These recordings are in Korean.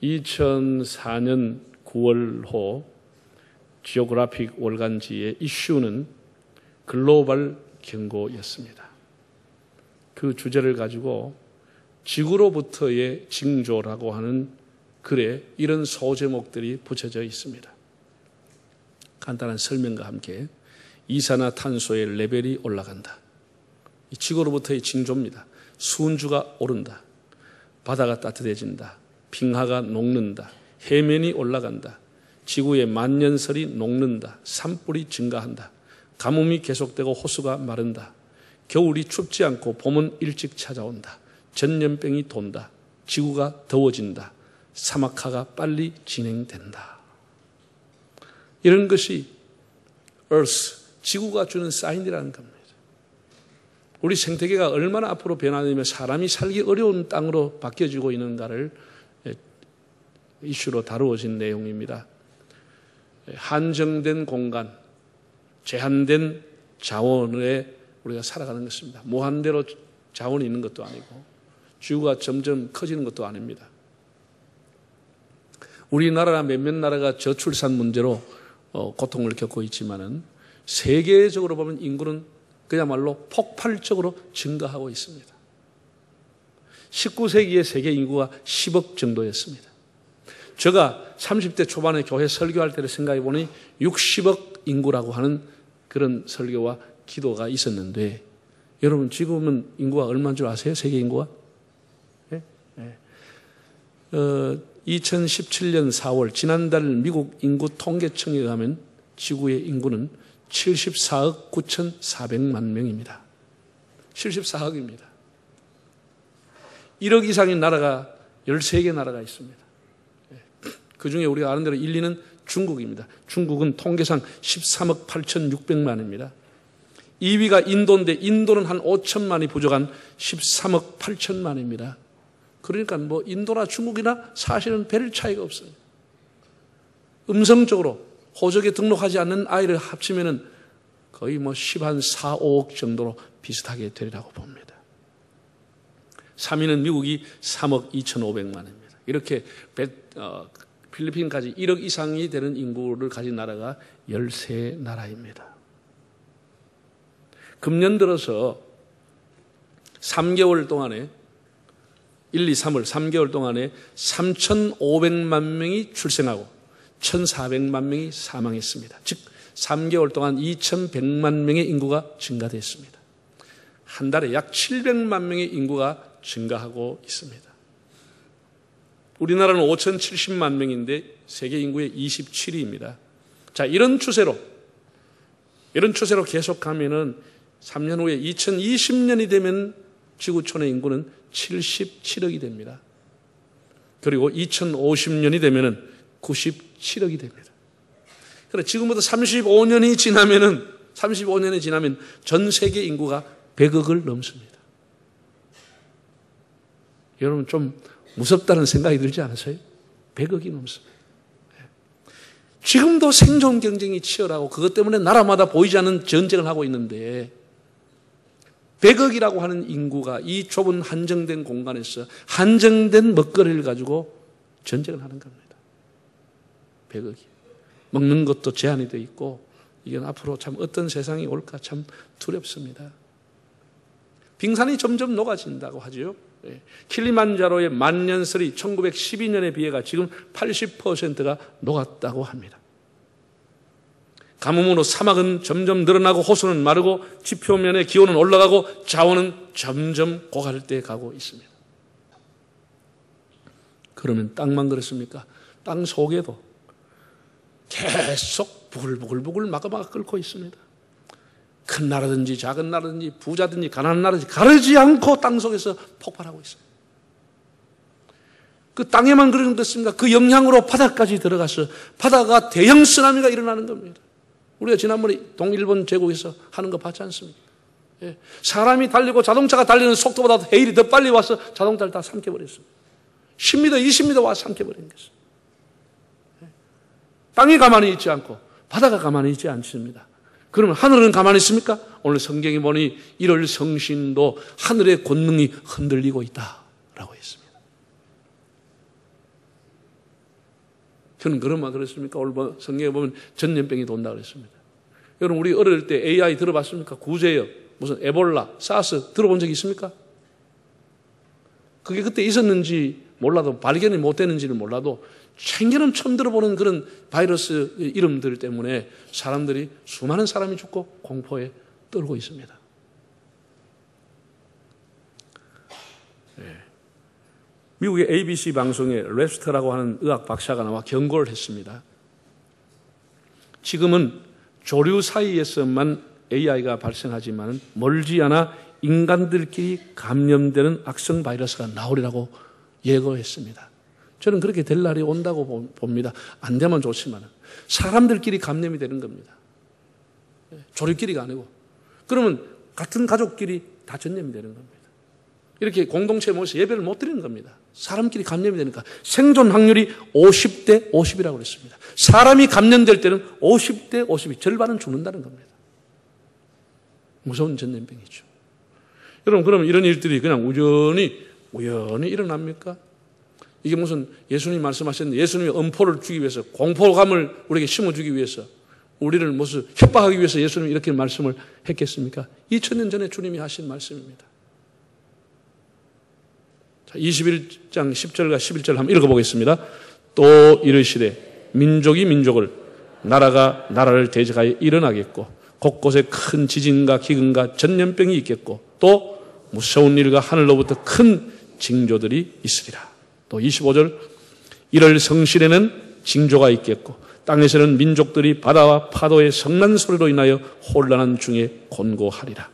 2004년 9월호 지오그래픽 월간지의 이슈는 글로벌 경고였습니다. 그 주제를 가지고 지구로부터의 징조라고 하는 글에 이런 소제목들이 붙여져 있습니다. 간단한 설명과 함께 이산화탄소의 레벨이 올라간다. 지구로부터의 징조입니다. 수온주가 오른다. 바다가 따뜻해진다. 빙하가 녹는다. 해면이 올라간다. 지구의 만년설이 녹는다. 산불이 증가한다. 가뭄이 계속되고 호수가 마른다. 겨울이 춥지 않고 봄은 일찍 찾아온다. 전염병이 돈다. 지구가 더워진다. 사막화가 빨리 진행된다. 이런 것이 Earth, 지구가 주는 사인이라는 겁니다. 우리 생태계가 얼마나 앞으로 변화되며 사람이 살기 어려운 땅으로 바뀌어지고 있는가를 이슈로 다루어진 내용입니다. 한정된 공간, 제한된 자원에 우리가 살아가는 것입니다. 무한대로 자원이 있는 것도 아니고 지구가 점점 커지는 것도 아닙니다. 우리나라나 몇몇 나라가 저출산 문제로 고통을 겪고 있지만은 세계적으로 보면 인구는 그야말로 폭발적으로 증가하고 있습니다. 19세기의 세계 인구가 10억 정도였습니다. 제가 30대 초반에 교회 설교할 때를 생각해 보니 60억 인구라고 하는 그런 설교와 기도가 있었는데, 여러분 지금은 인구가 얼마인 줄 아세요? 세계 인구가? 2017년 4월 지난달 미국 인구 통계청에 의하면 지구의 인구는 74억 9,400만 명입니다. 74억입니다. 1억 이상인 나라가 13개 나라가 있습니다. 그 중에 우리가 아는 대로 1, 2는 중국입니다. 중국은 통계상 13억 8,600만입니다. 2위가 인도인데 인도는 한 5천만이 부족한 13억 8천만입니다. 그러니까 뭐 인도나 중국이나 사실은 별 차이가 없어요. 음성적으로 호적에 등록하지 않는 아이를 합치면은 거의 뭐 10한 4, 5억 정도로 비슷하게 되리라고 봅니다. 3위는 미국이 3억 2,500만입니다. 이렇게 필리핀까지 1억 이상이 되는 인구를 가진 나라가 13나라입니다. 금년 들어서 3개월 동안에 1, 2, 3월 3개월 동안에 3,500만 명이 출생하고 1,400만 명이 사망했습니다. 즉 3개월 동안 2,100만 명의 인구가 증가됐습니다. 한 달에 약 700만 명의 인구가 증가하고 있습니다. 우리나라는 5,070만 명인데 세계 인구의 27위입니다. 자, 이런 추세로 계속하면은 3년 후에 2020년이 되면 지구촌의 인구는 77억이 됩니다. 그리고 2050년이 되면은 97억이 됩니다. 그래, 지금부터 35년이 지나면 전 세계 인구가 100억을 넘습니다. 여러분 좀 무섭다는 생각이 들지 않으세요? 100억이 넘습니다. 지금도 생존 경쟁이 치열하고 그것 때문에 나라마다 보이지 않는 전쟁을 하고 있는데 100억이라고 하는 인구가 이 좁은 한정된 공간에서 한정된 먹거리를 가지고 전쟁을 하는 겁니다. 100억이. 먹는 것도 제한이 되어 있고 이건 앞으로 참 어떤 세상이 올까 참 두렵습니다. 빙산이 점점 녹아진다고 하죠. 킬리만자로의 만년설이 1912년에 비해가 지금 80%가 녹았다고 합니다. 가뭄으로 사막은 점점 늘어나고 호수는 마르고 지표면의 기온은 올라가고 자원은 점점 고갈돼 가고 있습니다. 그러면 땅만 그렇습니까? 땅 속에도 계속 부글부글 마그마가 끓고 있습니다. 큰 나라든지 작은 나라든지 부자든지 가난한 나라든지 가르지 않고 땅 속에서 폭발하고 있어요. 그 땅에만 그러는 것입니다. 그 영향으로 바다까지 들어가서 바다가 대형 쓰나미가 일어나는 겁니다. 우리가 지난번에 동일본 제국에서 하는 거 봤지 않습니까? 예. 사람이 달리고 자동차가 달리는 속도보다 해일이 더 빨리 와서 자동차를 다 삼켜버렸습니다. 10m, 20m 와서 삼켜버린 것입니다. 예. 땅이 가만히 있지 않고 바다가 가만히 있지 않습니다. 그러면 하늘은 가만히 있습니까? 오늘 성경에 보니 1월 성신도 하늘의 권능이 흔들리고 있다라고 했습니다. 저는 그런 말 그랬습니까? 오늘 성경에 보면 전염병이 돈다 그랬습니다. 여러분 우리 어릴 때 AI 들어봤습니까? 구제역, 무슨 에볼라, 사스 들어본 적 있습니까? 그게 그때 있었는지 몰라도 발견이 못 되는지는 몰라도 생전은 처음 들어보는 그런 바이러스 이름들 때문에 사람들이 수많은 사람이 죽고 공포에 떨고 있습니다. 네. 미국의 ABC 방송에 랩스터라고 하는 의학 박사가 나와 경고를 했습니다. 지금은 조류 사이에서만 AI가 발생하지만 멀지 않아 인간들끼리 감염되는 악성 바이러스가 나오리라고 예고했습니다. 저는 그렇게 될 날이 온다고 봅니다. 안 되면 좋지만 사람들끼리 감염이 되는 겁니다. 조류끼리가 아니고. 그러면 같은 가족끼리 다 전염이 되는 겁니다. 이렇게 공동체에 모여서 예배를 못 드리는 겁니다. 사람끼리 감염이 되니까 생존 확률이 50대 50이라고 그랬습니다. 사람이 감염될 때는 50대 50이 절반은 죽는다는 겁니다. 무서운 전염병이죠. 여러분 그러면 이런 일들이 그냥 우연히 일어납니까? 이게 무슨 예수님이 말씀하셨는데 예수님이 엄포를 주기 위해서 공포감을 우리에게 심어주기 위해서 우리를 무슨 협박하기 위해서 예수님이 이렇게 말씀을 했겠습니까? 2000년 전에 주님이 하신 말씀입니다. 자, 21장 10절과 11절 한번 읽어보겠습니다. 또 이르시되 민족이 민족을 나라가 나라를 대적하여 일어나겠고 곳곳에 큰 지진과 기근과 전염병이 있겠고 또 무서운 일과 하늘로부터 큰 징조들이 있으리라. 또 25절 이럴 성실에는 징조가 있겠고 땅에서는 민족들이 바다와 파도의 성난 소리로 인하여 혼란한 중에 곤고하리라.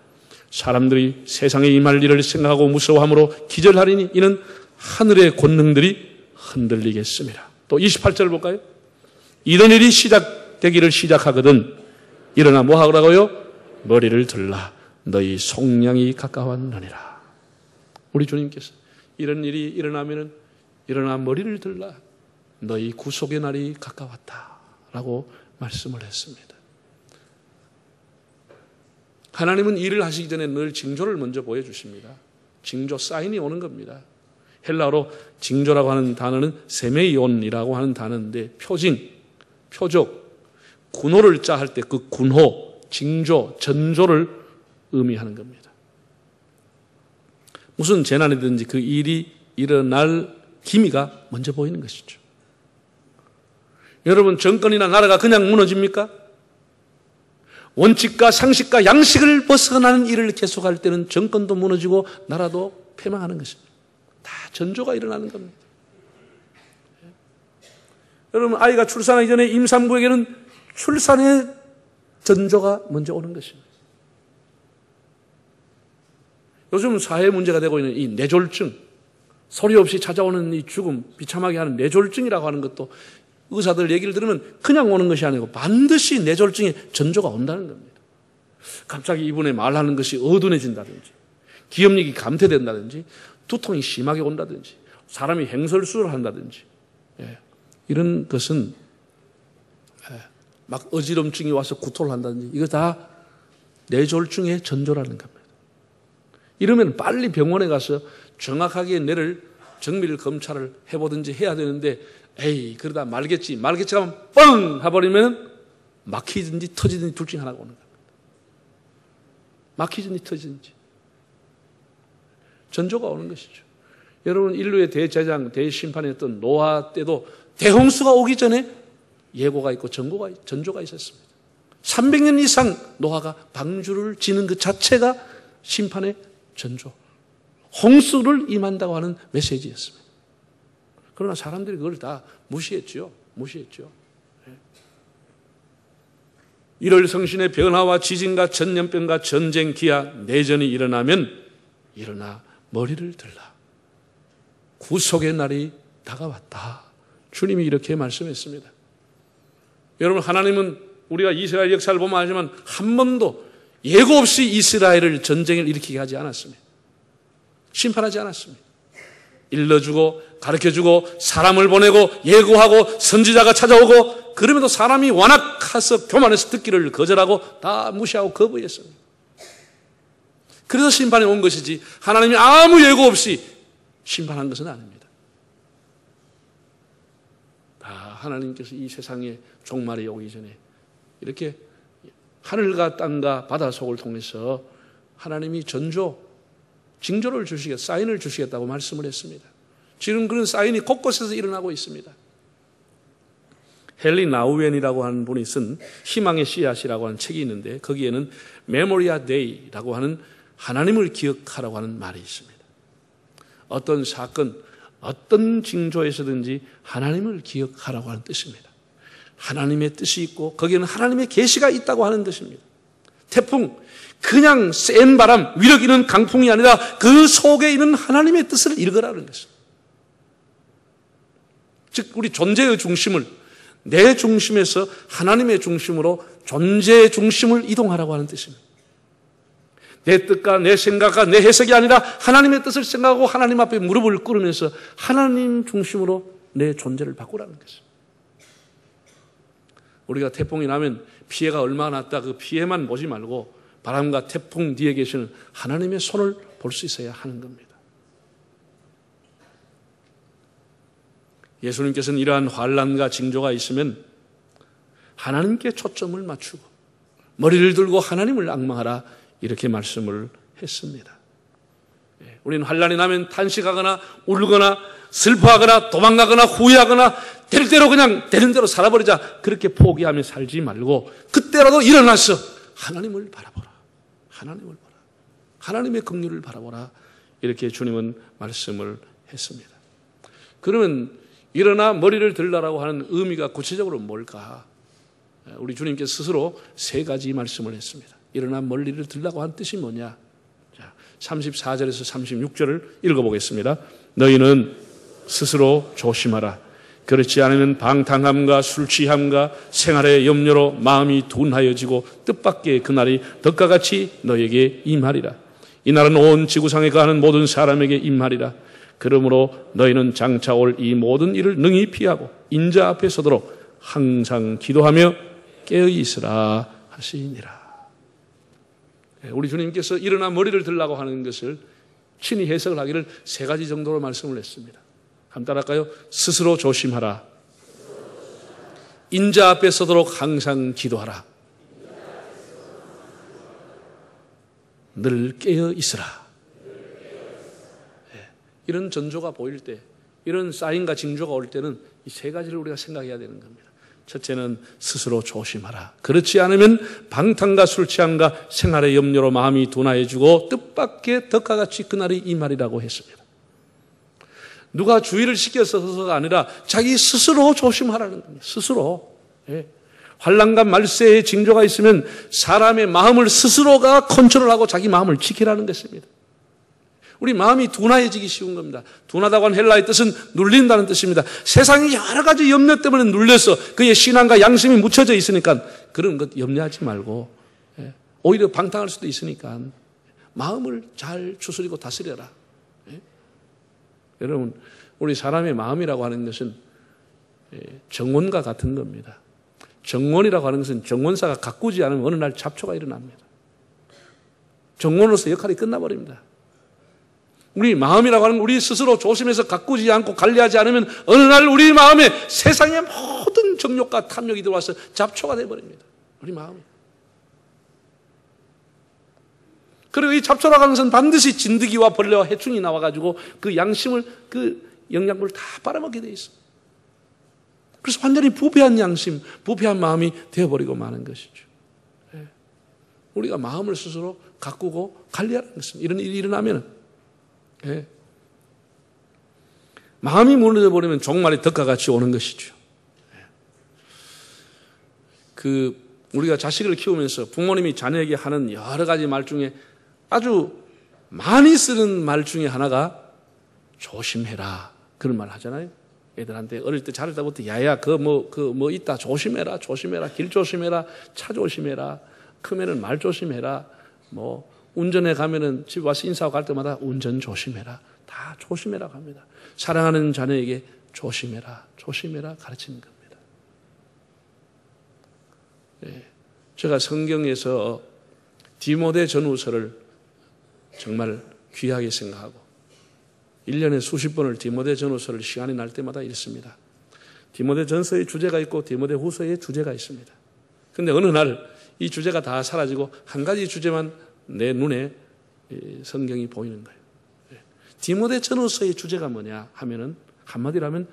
사람들이 세상에 임할 일을 생각하고 무서워함으로 기절하리니 이는 하늘의 권능들이 흔들리겠습니다. 또 28절 볼까요? 이런 일이 시작되기를 시작하거든 일어나 뭐 하라고요? 머리를 들라 너희 속량이 가까웠느니라. 우리 주님께서 이런 일이 일어나면은 일어나 머리를 들라 너희 구속의 날이 가까웠다라고 말씀을 했습니다. 하나님은 일을 하시기 전에 늘 징조를 먼저 보여주십니다. 징조, 사인이 오는 겁니다. 헬라어로 징조라고 하는 단어는 세메이온이라고 하는 단어인데 표징, 표적, 군호를 짜할 때 그 군호, 징조, 전조를 의미하는 겁니다. 무슨 재난이든지 그 일이 일어날 기미가 먼저 보이는 것이죠. 여러분 정권이나 나라가 그냥 무너집니까? 원칙과 상식과 양식을 벗어나는 일을 계속할 때는 정권도 무너지고 나라도 패망하는 것입니다. 다 전조가 일어나는 겁니다. 여러분 아이가 출산하기 전에 임산부에게는 출산의 전조가 먼저 오는 것입니다. 요즘 사회 문제가 되고 있는 이 뇌졸중, 소리 없이 찾아오는 이 죽음, 비참하게 하는 뇌졸중이라고 하는 것도 의사들 얘기를 들으면 그냥 오는 것이 아니고 반드시 뇌졸중의 전조가 온다는 겁니다. 갑자기 이분의 말하는 것이 어두워진다든지 기억력이 감퇴된다든지 두통이 심하게 온다든지 사람이 행설수를 한다든지 이런 것은 막 어지럼증이 와서 구토를 한다든지 이거 다 뇌졸중의 전조라는 겁니다. 이러면 빨리 병원에 가서 정확하게 뇌를 정밀 검사를 해보든지 해야 되는데 에이 그러다 말겠지 하면 뻥 해버리면 막히든지 터지든지 둘 중에 하나가 오는 겁니다. 막히든지 터지든지 전조가 오는 것이죠. 여러분 인류의 대제장 대심판이었던 노아 때도 대홍수가 오기 전에 예고가 있고 전조가 있었습니다. 300년 이상 노아가 방주를 지는 그 자체가 심판의 전조, 홍수를 임한다고 하는 메시지였습니다. 그러나 사람들이 그걸 다 무시했죠. 이럴 성신의 변화와 지진과 전염병과 전쟁, 기아, 내전이 일어나면 일어나 머리를 들라. 구속의 날이 다가왔다. 주님이 이렇게 말씀했습니다. 여러분 하나님은 우리가 이스라엘 역사를 보면 알지만 한 번도 예고 없이 이스라엘을 전쟁을 일으키게 하지 않았습니다. 심판하지 않았습니다. 일러주고 가르쳐주고 사람을 보내고 예고하고 선지자가 찾아오고 그럼에도 사람이 완악해서 교만해서 듣기를 거절하고 다 무시하고 거부했습니다. 그래서 심판이 온 것이지 하나님이 아무 예고 없이 심판한 것은 아닙니다. 다 하나님께서 이 세상에 종말이 오기 전에 이렇게 하늘과 땅과 바다 속을 통해서 하나님이 징조를 주시겠다, 사인을 주시겠다고 말씀을 했습니다. 지금 그런 사인이 곳곳에서 일어나고 있습니다. 헨리 나우엔이라고 하는 분이 쓴 희망의 씨앗이라고 하는 책이 있는데 거기에는 메모리아 데이라고 하는 하나님을 기억하라고 하는 말이 있습니다. 어떤 사건, 어떤 징조에서든지 하나님을 기억하라고 하는 뜻입니다. 하나님의 뜻이 있고 거기에는 하나님의 계시가 있다고 하는 뜻입니다. 태풍, 그냥 센 바람, 위력 있는 강풍이 아니라 그 속에 있는 하나님의 뜻을 읽으라는 것입니다. 즉 우리 존재의 중심을 내 중심에서 하나님의 중심으로 존재의 중심을 이동하라고 하는 뜻입니다. 내 뜻과 내 생각과 내 해석이 아니라 하나님의 뜻을 생각하고 하나님 앞에 무릎을 꿇으면서 하나님 중심으로 내 존재를 바꾸라는 것입니다. 우리가 태풍이 나면 피해가 얼마나 났다 그 피해만 보지 말고 바람과 태풍 뒤에 계시는 하나님의 손을 볼 수 있어야 하는 겁니다. 예수님께서는 이러한 환난과 징조가 있으면 하나님께 초점을 맞추고 머리를 들고 하나님을 앙망하라 이렇게 말씀을 했습니다. 우리는 환난이 나면 탄식하거나 울거나 슬퍼하거나 도망가거나 후회하거나 될 대로 그냥 되는 대로 살아버리자 그렇게 포기하며 살지 말고 그때라도 일어나서 하나님을 바라보라. 하나님을 보라. 하나님의 긍휼을 바라보라. 이렇게 주님은 말씀을 했습니다. 그러면 일어나 머리를 들라라고 하는 의미가 구체적으로 뭘까? 우리 주님께서 스스로 세 가지 말씀을 했습니다. 일어나 머리를 들라고 하는 뜻이 뭐냐? 자, 34절에서 36절을 읽어보겠습니다. 너희는 스스로 조심하라. 그렇지 않으면 방탕함과 술취함과 생활의 염려로 마음이 둔하여지고 뜻밖의 그날이 덕과 같이 너에게 임하리라. 이 날은 온 지구상에 거하는 모든 사람에게 임하리라. 그러므로 너희는 장차 올 이 모든 일을 능히 피하고 인자 앞에 서도록 항상 기도하며 깨어 있으라 하시니라. 우리 주님께서 일어나 머리를 들라고 하는 것을 친히 해석을 하기를 세 가지 정도로 말씀을 했습니다. 한번 따라할까요? 스스로 조심하라. 인자 앞에 서도록 항상 기도하라. 늘 깨어 있으라. 이런 전조가 보일 때, 이런 사인과 징조가 올 때는 이 세 가지를 우리가 생각해야 되는 겁니다. 첫째는 스스로 조심하라. 그렇지 않으면 방탕과 술취함과 생활의 염려로 마음이 둔하여지고 뜻밖의 덕과 같이 그날이 임하리라고 했습니다. 누가 주의를 시켜서가 아니라 자기 스스로 조심하라는 겁니다. 스스로. 환난과 말세의 징조가 있으면 사람의 마음을 스스로가 컨트롤하고 자기 마음을 지키라는 것입니다. 우리 마음이 둔하여지기 쉬운 겁니다. 둔하다고 하는 헬라의 뜻은 눌린다는 뜻입니다. 세상에 여러 가지 염려 때문에 눌려서 그의 신앙과 양심이 묻혀져 있으니까 그런 것 염려하지 말고 오히려 방탕할 수도 있으니까 마음을 잘 추스리고 다스려라. 여러분, 우리 사람의 마음이라고 하는 것은 정원과 같은 겁니다. 정원이라고 하는 것은 정원사가 가꾸지 않으면 어느 날 잡초가 일어납니다. 정원으로서 역할이 끝나버립니다. 우리 마음이라고 하는 우리 스스로 조심해서 가꾸지 않고 관리하지 않으면 어느 날 우리 마음에 세상의 모든 정욕과 탐욕이 들어와서 잡초가 되어버립니다. 우리 마음이. 그리고 이 잡초라고 하는 것은 반드시 진드기와 벌레와 해충이 나와가지고 그 양심을, 그 영양분을 다 빨아먹게 돼 있어. 그래서 완전히 부패한 양심, 부패한 마음이 되어버리고 마는 것이죠. 우리가 마음을 스스로 가꾸고 관리하는 것입니다. 이런 일이 일어나면 마음이 무너져 버리면 종말이 덕과 같이 오는 것이죠. 우리가 자식을 키우면서 부모님이 자녀에게 하는 여러 가지 말 중에 아주 많이 쓰는 말 중에 하나가 조심해라. 그런 말 하잖아요. 애들한테 어릴 때 자랄 때부터 야야 뭐 있다 조심해라. 길 조심해라. 차 조심해라. 크면은 말 조심해라. 뭐 운전해 가면은 집에 와서 인사하고 갈 때마다 운전 조심해라. 다 조심해라고 합니다. 사랑하는 자녀에게 조심해라 가르치는 겁니다. 제가 성경에서 디모데 전후서를 정말 귀하게 생각하고 1년에 수십 번을 디모데 전후서를 시간이 날 때마다 읽습니다. 디모데전서의 주제가 있고 디모데후서의 주제가 있습니다. 그런데 어느 날 이 주제가 다 사라지고 한 가지 주제만 내 눈에 성경이 보이는 거예요. 디모데전서의 주제가 뭐냐 하면은 한마디로 하면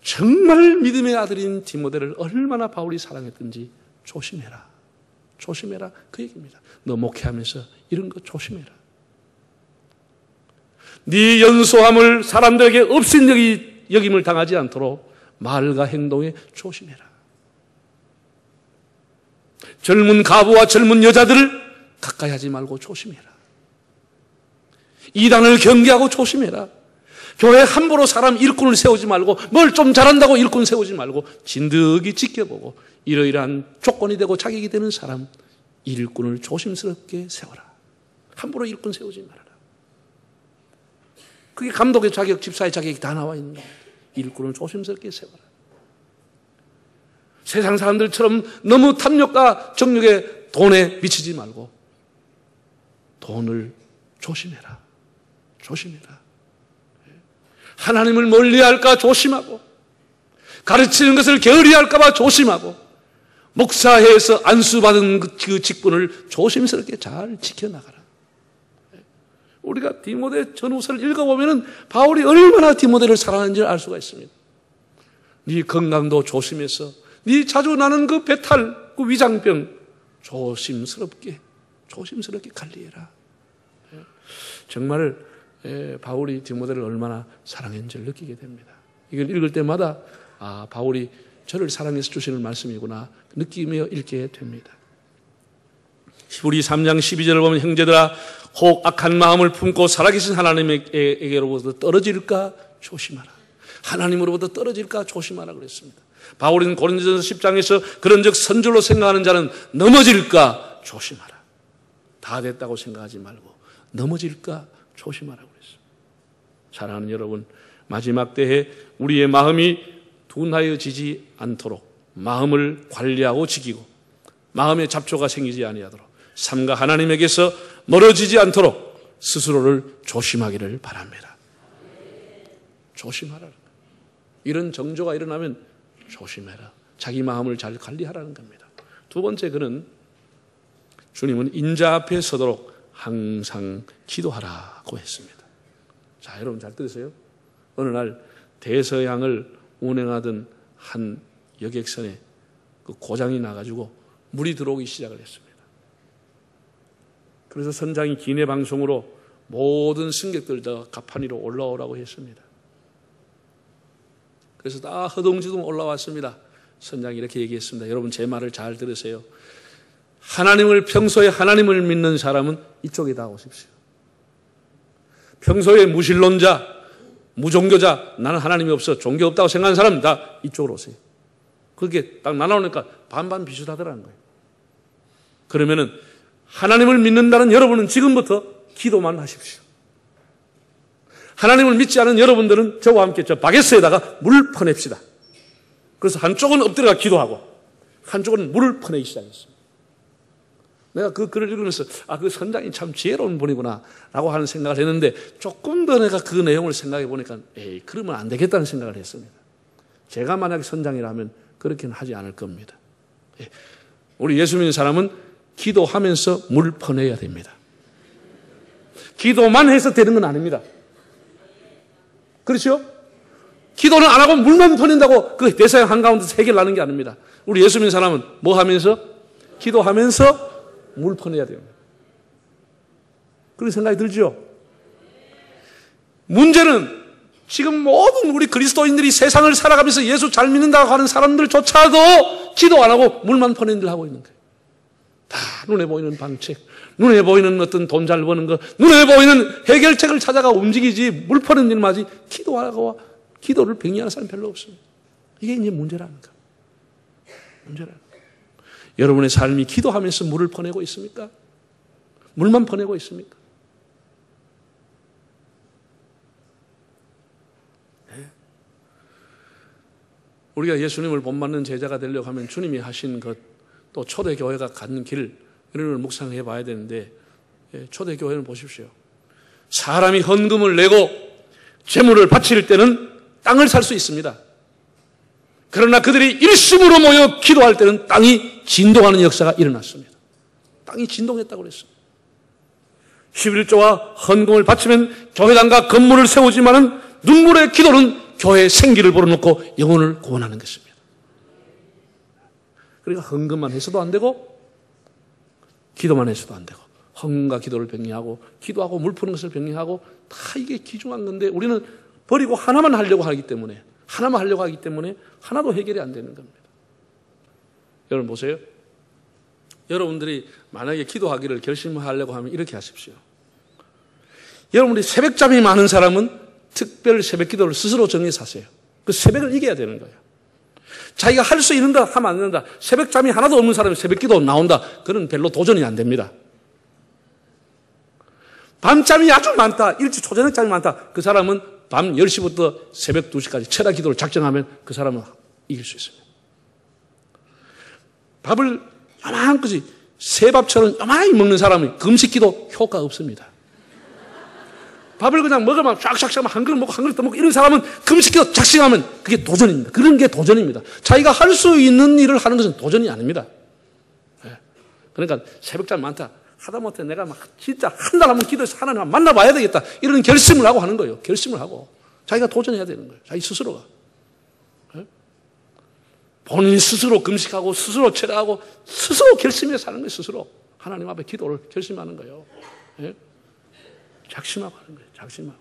정말 믿음의 아들인 디모데를 얼마나 바울이 사랑했던지 조심해라. 조심해라. 그 얘기입니다. 너 목회하면서 이런 거 조심해라. 네 연소함을 사람들에게 업신여김을 당하지 않도록 말과 행동에 조심해라. 젊은 가부와 젊은 여자들을 가까이 하지 말고 조심해라. 이단을 경계하고 조심해라. 교회 함부로 사람 일꾼을 세우지 말고 뭘 좀 잘한다고 일꾼 세우지 말고 진득이 지켜보고 이러이러한 조건이 되고 자격이 되는 사람 일꾼을 조심스럽게 세워라. 함부로 일꾼 세우지 말아라. 그게 감독의 자격, 집사의 자격이 다 나와 있는 거예요. 일꾼을 조심스럽게 세워라. 세상 사람들처럼 너무 탐욕과 정욕에 돈에 미치지 말고 돈을 조심해라. 조심해라. 하나님을 멀리할까 조심하고 가르치는 것을 게으리할까 봐 조심하고 목사회에서 안수받은 그 직분을 조심스럽게 잘 지켜나가라. 우리가 디모데 전후서를 읽어보면 바울이 얼마나 디모데를 사랑하는지를 알 수가 있습니다. 네 건강도 조심해서 네 자주 나는 그 배탈, 그 위장병 조심스럽게 관리해라. 정말 바울이 디모데를 얼마나 사랑했는지를 느끼게 됩니다. 이걸 읽을 때마다 바울이 저를 사랑해서 주시는 말씀이구나 느끼며 읽게 됩니다. 히브리 3장 12절을 보면 형제들아 혹 악한 마음을 품고 살아계신 하나님에게로부터 떨어질까 조심하라. 하나님으로부터 떨어질까 조심하라 그랬습니다. 바울은 고린도전서 10장에서 그런즉 선줄로 생각하는 자는 넘어질까 조심하라. 다 됐다고 생각하지 말고 넘어질까 조심하라고 그랬어요. 사랑하는 여러분, 마지막 때에 우리의 마음이 둔하여지지 않도록 마음을 관리하고 지키고 마음의 잡초가 생기지 아니하도록 삶과 하나님에게서 멀어지지 않도록 스스로를 조심하기를 바랍니다. 조심하라. 이런 정조가 일어나면 조심해라. 자기 마음을 잘 관리하라는 겁니다. 두 번째 그는 주님은 인자 앞에 서도록 항상 기도하라고 했습니다. 자, 여러분 잘 들으세요. 어느 날 대서양을 운행하던 한 여객선에 그 고장이 나가지고 물이 들어오기 시작을 했습니다. 그래서 선장이 기내 방송으로 모든 승객들 다 갑판 위로 올라오라고 했습니다. 그래서 다 허둥지둥 올라왔습니다. 선장이 이렇게 얘기했습니다. 여러분 제 말을 잘 들으세요. 평소에 하나님을 믿는 사람은 이쪽에 다 오십시오. 평소에 무신론자, 무종교자, 나는 하나님이 없어, 종교 없다고 생각하는 사람 다 이쪽으로 오세요. 그게 딱 나눠오니까 반반 비슷하더라는 거예요. 그러면은 하나님을 믿는다는 여러분은 지금부터 기도만 하십시오. 하나님을 믿지 않은 여러분들은 저와 함께 저 바게스에다가 물을 퍼냅시다. 그래서 한쪽은 엎드려가 기도하고 한쪽은 물을 퍼내기 시작했습니다. 내가 그 글을 읽으면서 그 선장이 참 지혜로운 분이구나 라고 하는 생각을 했는데 조금 더 내가 그 내용을 생각해 보니까 그러면 안 되겠다는 생각을 했습니다. 제가 만약에 선장이라면 그렇게는 하지 않을 겁니다. 우리 예수 믿는 사람은 기도하면서 물 퍼내야 됩니다. 기도만 해서 되는 건 아닙니다. 그렇죠? 기도는 안 하고 물만 퍼낸다고 그 대서양 한가운데서 해결하는 게 아닙니다. 우리 예수 믿는 사람은 뭐 하면서? 기도하면서 물 퍼내야 됩니다. 그런 생각이 들죠? 문제는 지금 모든 우리 그리스도인들이 세상을 살아가면서 예수 잘 믿는다고 하는 사람들조차도 기도 안 하고 물만 퍼내는 일 하고 있는 거예요. 다 눈에 보이는 방책, 눈에 보이는 어떤 돈 잘 버는 거, 눈에 보이는 해결책을 찾아가 움직이지 물 퍼내는 일만 하지 기도하고 기도를 병리하는 사람 별로 없습니다. 이게 이제 문제라는 거예요. 문제라는 거예요. 여러분의 삶이 기도하면서 물을 퍼내고 있습니까? 물만 퍼내고 있습니까? 네. 우리가 예수님을 본받는 제자가 되려고 하면 주님이 하신 것, 또 초대교회가 가는 길, 이런 걸 묵상해 봐야 되는데, 초대교회는 보십시오. 사람이 헌금을 내고 재물을 바칠 때는 땅을 살 수 있습니다. 그러나 그들이 일심으로 모여 기도할 때는 땅이 진동하는 역사가 일어났습니다. 땅이 진동했다고 그랬어요. 11조와 헌금을 바치면 교회당과 건물을 세우지만은 눈물의 기도는 교회의 생기를 불어넣고 영혼을 구원하는 것입니다. 그러니까 헌금만 해서도 안 되고 기도만 해서도 안 되고 헌금과 기도를 병리하고 기도하고 물 푸는 것을 병리하고 다 이게 귀중한 건데 우리는 버리고 하나만 하려고 하기 때문에 하나도 해결이 안 되는 겁니다. 여러분 보세요. 여러분들이 만약에 기도하기를 결심하려고 하면 이렇게 하십시오. 여러분들이 새벽잠이 많은 사람은 특별 새벽 기도를 스스로 정해서 하세요. 그 새벽을 이겨야 되는 거예요. 자기가 할 수 있는다 하면 안 된다. 새벽잠이 하나도 없는 사람이 새벽 기도 나온다. 그건 별로 도전이 안 됩니다. 밤잠이 아주 많다. 일찍 초저녁잠이 많다. 그 사람은 밤 10시부터 새벽 2시까지 철야 기도를 작정하면 그 사람은 이길 수 있습니다. 밥을 요만큼씩 새밥처럼 요만히 먹는 사람은 금식 기도 효과 없습니다. 밥을 그냥 먹으면 쫙쫙쫙 한 그릇 먹고 한 그릇 더 먹고 이런 사람은 금식 기도 작정하면 그게 도전입니다. 그런 게 도전입니다. 자기가 할 수 있는 일을 하는 것은 도전이 아닙니다. 그러니까 새벽잠 많다. 하다못해 내가 막 진짜 한 달 한번 기도해서 하나님 만나봐야 되겠다. 이런 결심을 하고 하는 거예요. 결심을 하고. 자기가 도전해야 되는 거예요. 자기 스스로가. 본인이 스스로 금식하고 스스로 철야하고 스스로 결심해서 하는 거예요. 스스로. 하나님 앞에 기도를 결심하는 거예요. 작심하고 하는 거예요. 작심하고.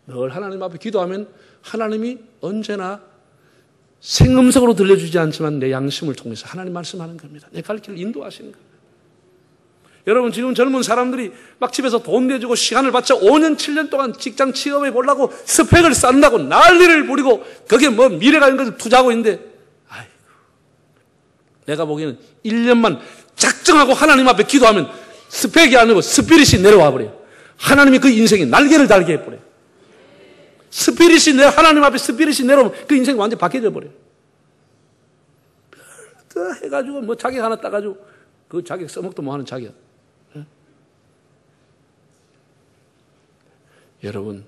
늘 하나님 앞에 기도하면 하나님이 언제나 생음성으로 들려주지 않지만 내 양심을 통해서 하나님 말씀하는 겁니다. 내 갈 길을 인도하시는 겁니다. 여러분 지금 젊은 사람들이 막 집에서 돈 내주고 시간을 바쳐 5년 7년 동안 직장 취업해 보려고 스펙을 쌓는다고 난리를 부리고 거기에 뭐 미래가 있는 것을 투자하고 있는데 아이고 내가 보기에는 1년만 작정하고 하나님 앞에 기도하면 스펙이 아니고 스피릿이 내려와 버려요. 하나님이 그 인생에 날개를 달게 해버려요. 하나님 앞에 스피릿이 내려오면 그 인생이 완전히 바뀌어져 버려요. 해가지고 뭐 자격 하나 따가지고 그 자격 써먹도 뭐하는 자격. 여러분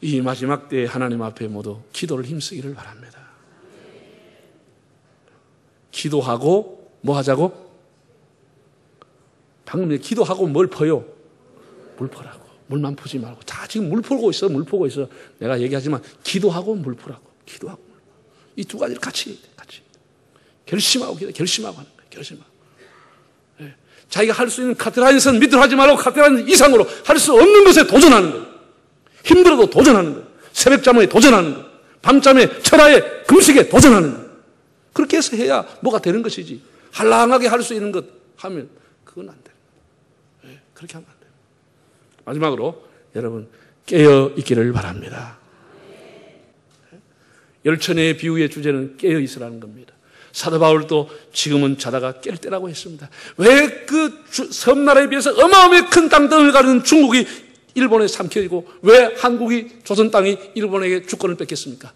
이 마지막 때에 하나님 앞에 모두 기도를 힘쓰기를 바랍니다. 기도하고 뭐 하자고? 방금 기도하고 뭘 퍼요? 물 퍼라고. 물만 푸지 말고. 다 지금 물 풀고 있어. 내가 얘기하지만 기도하고 물 푸라고. 기도하고 물. 이 두 가지를 같이 해야 돼. 같이. 결심하고 하는 거예요. 결심하고. 네. 자기가 할 수 있는 카트라인선 밑으로 하지 말고 카트라인 이상으로 할 수 없는 것에 도전하는 거예요. 힘들어도 도전하는 거예요. 새벽잠에 도전하는 거예요. 밤잠에 철야에 금식에 도전하는 거예요. 그렇게 해서 해야 뭐가 되는 것이지. 한량하게 할 수 있는 것 하면 그건 안 돼요. 네. 그렇게 하면 안 돼요. 마지막으로 여러분 깨어 있기를 바랍니다. 열천의 비유의 주제는 깨어 있으라는 겁니다. 사도 바울도 지금은 자다가 깰 때라고 했습니다. 왜 그 섬나라에 비해서 어마어마하게 큰 땅덩을 가르는 중국이 일본에 삼켜지고 왜 한국이 조선 땅이 일본에게 주권을 뺏겼습니까?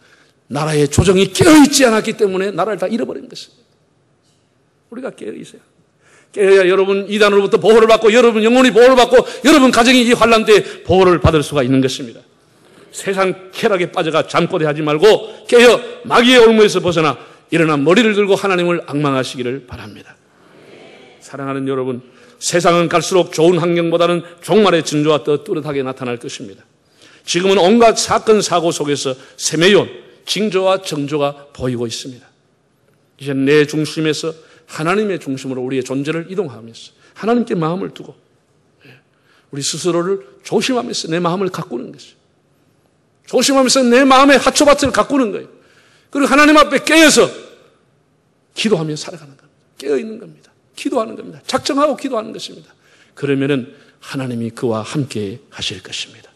나라의 조정이 깨어있지 않았기 때문에 나라를 다 잃어버린 것입니다. 우리가 깨어있어야 깨어야 여러분 이단으로부터 보호를 받고 여러분 영혼이 보호를 받고 여러분 가정이 이 환난 때에 보호를 받을 수가 있는 것입니다. 세상 쾌락에 빠져가 잠꼬대하지 말고 깨어 마귀의 올무에서 벗어나 일어나 머리를 들고 하나님을 앙망하시기를 바랍니다. 사랑하는 여러분, 세상은 갈수록 좋은 환경보다는 종말의 징조가 더 뚜렷하게 나타날 것입니다. 지금은 온갖 사건 사고 속에서 세매연 징조와 정조가 보이고 있습니다. 이제 내 중심에서 하나님의 중심으로 우리의 존재를 이동하면서 하나님께 마음을 두고 우리 스스로를 조심하면서 내 마음을 가꾸는 것이죠. 조심하면서 내 마음의 하초밭을 가꾸는 거예요. 그리고 하나님 앞에 깨어서 기도하며 살아가는 겁니다. 깨어있는 겁니다. 기도하는 겁니다. 작정하고 기도하는 것입니다. 그러면은 하나님이 그와 함께 하실 것입니다.